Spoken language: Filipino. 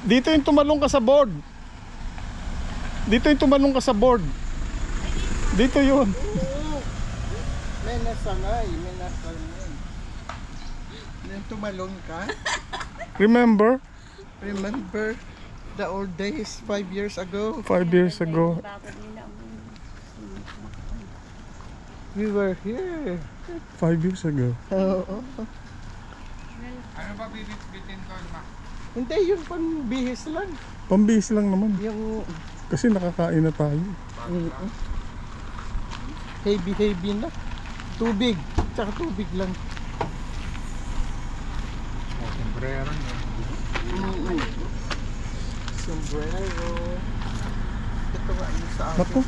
Dito yung tumalong ka sa board. Dito yung tumalong ka sa board. Dito yun. Oo. May nasangay, may nasangay. Nang tumalon ka? Remember? Remember the old days 5 years ago? 5 years ago. We were here. 5 years ago. Oo. Ano ba bibit-bitin ko, ma? Hindi, yun pambihis lang. Pambihis lang naman. Yung Kasi nakakain na tayo. heavy na. Tubig. Tsaka tubig lang. Oh, sombrero niya. Sombrero. Ito nga yung sa akin. Naku,